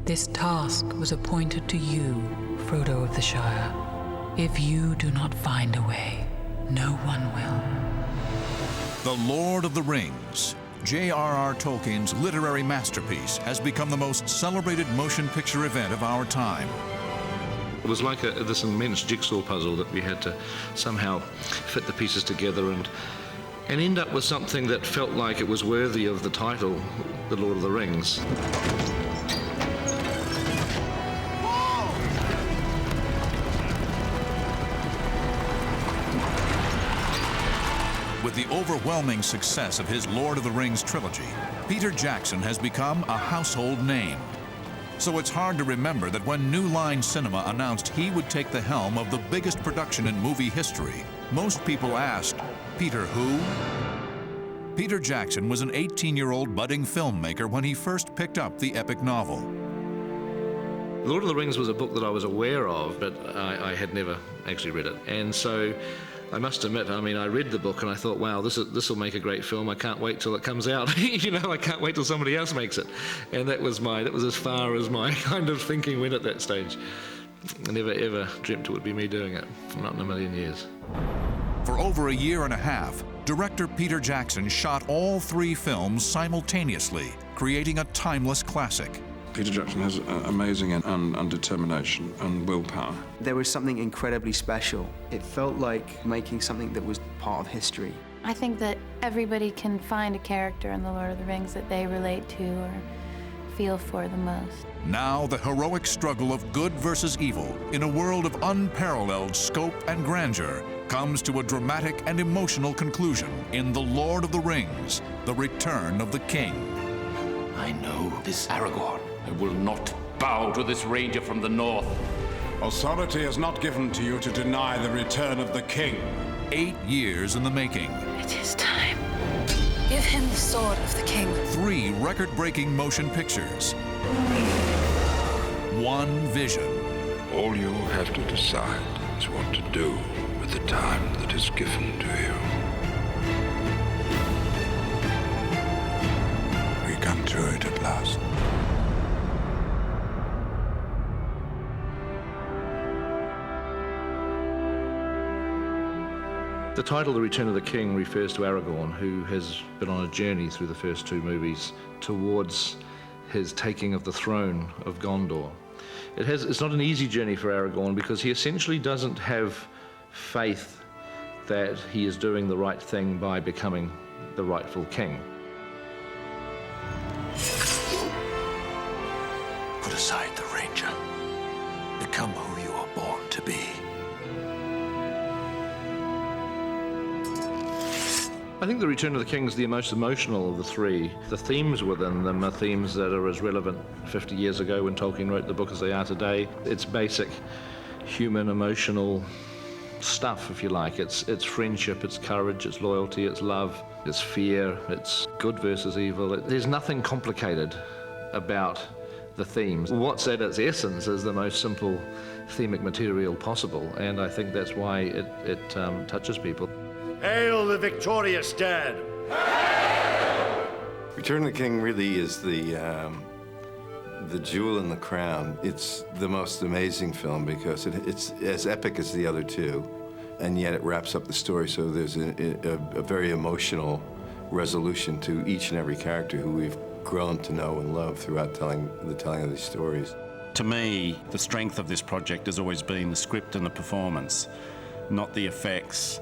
This task was appointed to you, Frodo of the Shire. If you do not find a way, no one will. The Lord of the Rings, J.R.R. Tolkien's literary masterpiece, has become the most celebrated motion picture event of our time. It was like this immense jigsaw puzzle that we had to somehow fit the pieces together and end up with something that felt like it was worthy of the title, The Lord of the Rings. With the overwhelming success of his Lord of the Rings trilogy, Peter Jackson has become a household name. So it's hard to remember that when New Line Cinema announced he would take the helm of the biggest production in movie history, most people asked, Peter who? Peter Jackson was an 18-year-old budding filmmaker when he first picked up the epic novel. Lord of the Rings was a book that I was aware of, but I had never actually read it. And so I must admit, I mean, I read the book and I thought, wow, this will make a great film. I can't wait till it comes out. You know, I can't wait till somebody else makes it. And that was as far as my kind of thinking went at that stage. I never ever dreamt it would be me doing it, not in a million years. For over a year and a half, director Peter Jackson shot all 3 films simultaneously, creating a timeless classic. Peter Jackson has amazing and determination and willpower. There was something incredibly special. It felt like making something that was part of history. I think that everybody can find a character in The Lord of the Rings that they relate to or feel for the most. Now the heroic struggle of good versus evil in a world of unparalleled scope and grandeur comes to a dramatic and emotional conclusion in The Lord of the Rings, The Return of the King. I know this Aragorn. I will not bow to this ranger from the north. Authority is not given to you to deny the return of the king. 8 years in the making. It is time. Give him the sword of the king. 3 record-breaking motion pictures. 1 vision. All you have to decide is what to do with the time that is given to you. We come to it at last. The title, The Return of the King, refers to Aragorn, who has been on a journey through the first 2 movies towards his taking of the throne of Gondor. It's not an easy journey for Aragorn because he essentially doesn't have faith that he is doing the right thing by becoming the rightful king. Put aside the ranger. Become who you are born to be. I think The Return of the King is the most emotional of the 3. The themes within them are themes that are as relevant 50 years ago when Tolkien wrote the book as they are today. It's basic human emotional stuff, if you like. It's friendship, it's courage, it's loyalty, it's love, it's fear, it's good versus evil. There's nothing complicated about the themes. What's at its essence is the most simple themic material possible, and I think that's why it touches people. Hail the victorious dead! Return of the King really is the jewel in the crown. It's the most amazing film because it's as epic as the other 2, and yet it wraps up the story, so there's a very emotional resolution to each and every character who we've grown to know and love throughout the telling of these stories. To me, the strength of this project has always been the script and the performance, not the effects,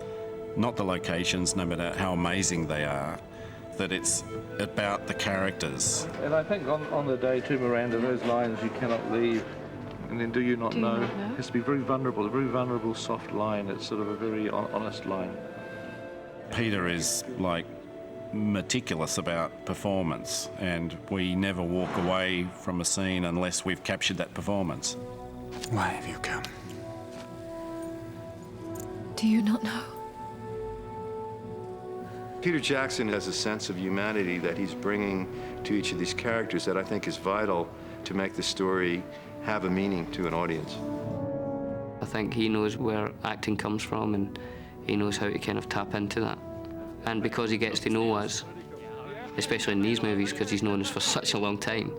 not the locations, no matter how amazing they are, that it's about the characters. And I think on the day to Miranda, those lines, you cannot leave, and then do you not know? It has to be very vulnerable, a very vulnerable, soft line. It's sort of a very honest line. Peter is like meticulous about performance, and we never walk away from a scene unless we've captured that performance. Why have you come? Do you not know? Peter Jackson has a sense of humanity that he's bringing to each of these characters that I think is vital to make the story have a meaning to an audience. I think he knows where acting comes from and he knows how to kind of tap into that. And because he gets to know us, especially in these movies, because he's known us for such a long time,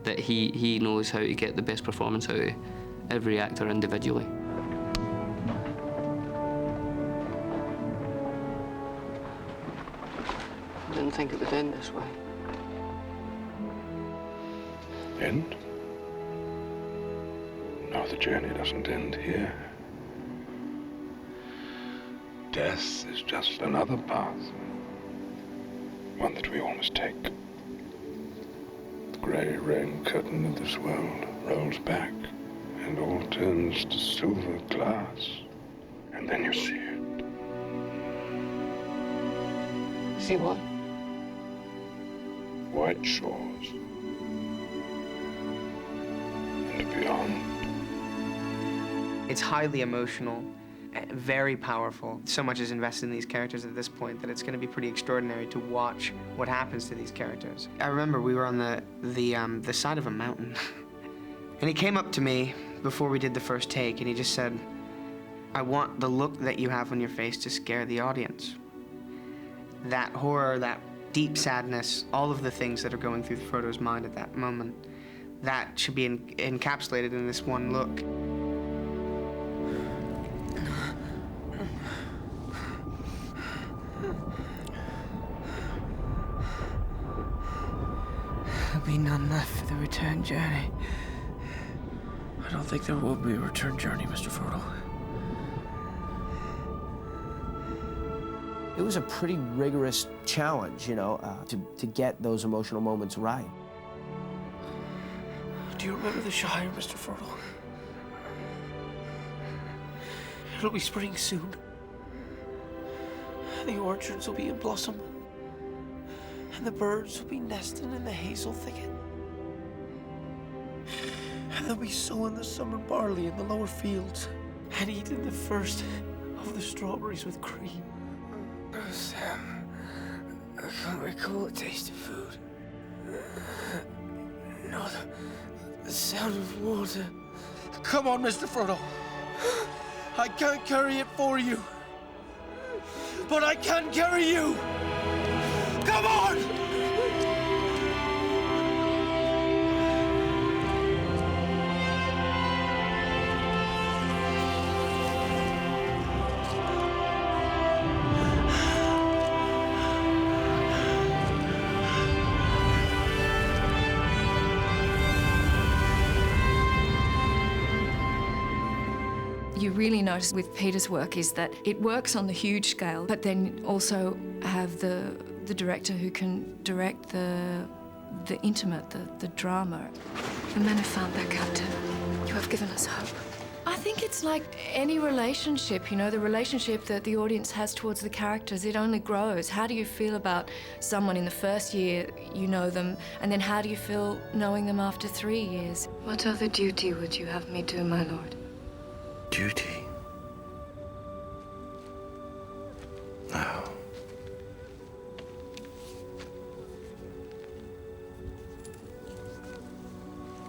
that he knows how to get the best performance out of every actor individually. I didn't think it would end this way. End? No, the journey doesn't end here. Death is just another path. One that we all must take. The grey rain curtain of this world rolls back, and all turns to silver glass. And then you see it. See what? White shores. And beyond. It's highly emotional, very powerful. So much is invested in these characters at this point that it's going to be pretty extraordinary to watch what happens to these characters. I remember we were on the side of a mountain, and he came up to me before we did the first take, and he just said, "I want the look that you have on your face to scare the audience." That horror, that deep sadness, all of the things that are going through Frodo's mind at that moment, that should be encapsulated in this one look. There'll be none left for the return journey. I don't think there will be a return journey, Mr. Frodo. It was a pretty rigorous challenge, you know, to get those emotional moments right. Do you remember the Shire, Mr. Frodo? It'll be spring soon. The orchards will be in blossom. And the birds will be nesting in the hazel thicket. And they'll be sowing the summer barley in the lower fields and eating the first of the strawberries with cream. Oh, Sam, I can't recall the taste of food. Not the sound of water. Come on, Mr. Frodo. I can't carry it for you. But I can carry you. Come on! You really notice with Peter's work is that it works on the huge scale, but then also have the director who can direct the intimate, the drama. The men have found their captain. You have given us hope. I think it's like any relationship, you know, the relationship that the audience has towards the characters, it only grows. How do you feel about someone in the first year you know them, and then how do you feel knowing them after 3 years? What other duty would you have me do, my lord? Duty? No.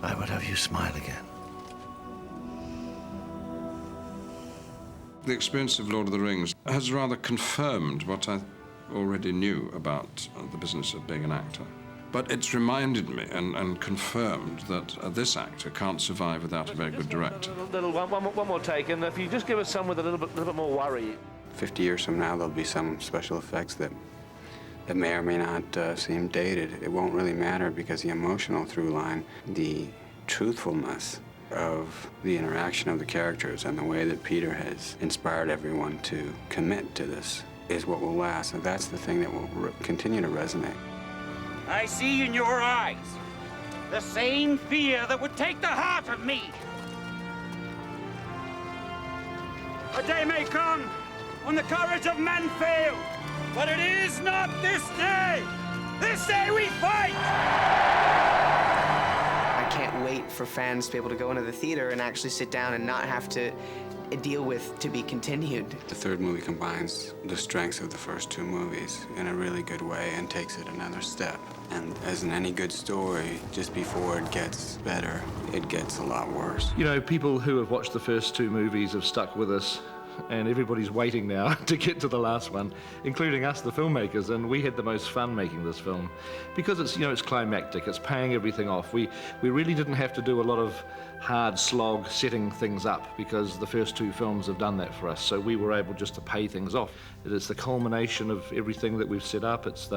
I would have you smile again. The experience of Lord of the Rings has rather confirmed what I already knew about the business of being an actor. But it's reminded me and confirmed that this actor can't survive without a very good director. One more take, and if you just give us some with a little bit more worry. 50 years from now, there'll be some special effects that may or may not seem dated. It won't really matter because the emotional through line, the truthfulness of the interaction of the characters and the way that Peter has inspired everyone to commit to this is what will last, and that's the thing that will continue to resonate. I see in your eyes the same fear that would take the heart of me. A day may come when the courage of men fail, but it is not this day. This day we fight! I can't wait for fans to be able to go into the theater and actually sit down and not have to deal with to be continued. The third movie combines the strengths of the first two movies in a really good way and takes it another step. And as in any good story, just before it gets better, it gets a lot worse. You know, people who have watched the first two movies have stuck with us and everybody's waiting now to get to the last one, including us, the filmmakers, and we had the most fun making this film because it's, you know, it's climactic, it's paying everything off. We really didn't have to do a lot of hard slog setting things up because the first two films have done that for us, so we were able just to pay things off. It is the culmination of everything that we've set up. It's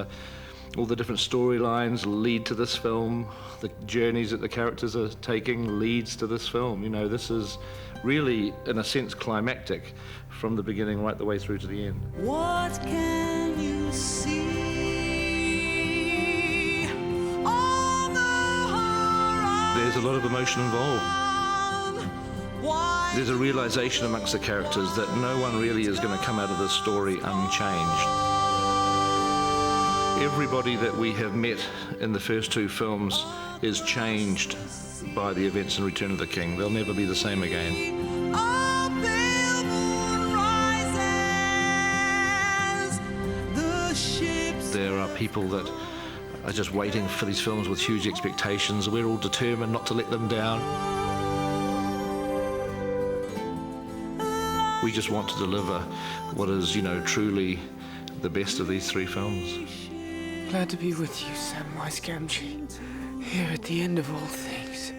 all the different storylines lead to this film, the journeys that the characters are taking leads to this film. You know, this is really, in a sense, climactic from the beginning right the way through to the end. What can you see on the horizon? There's a lot of emotion involved. There's a realization amongst the characters that no one really is going to come out of this story unchanged. Everybody that we have met in the first two films is changed by the events in Return of the King. They'll never be the same again. There are people that are just waiting for these films with huge expectations. We're all determined not to let them down. We just want to deliver what is, you know, truly the best of these three films. Glad to be with you, Samwise Gamgee, here at the end of all things.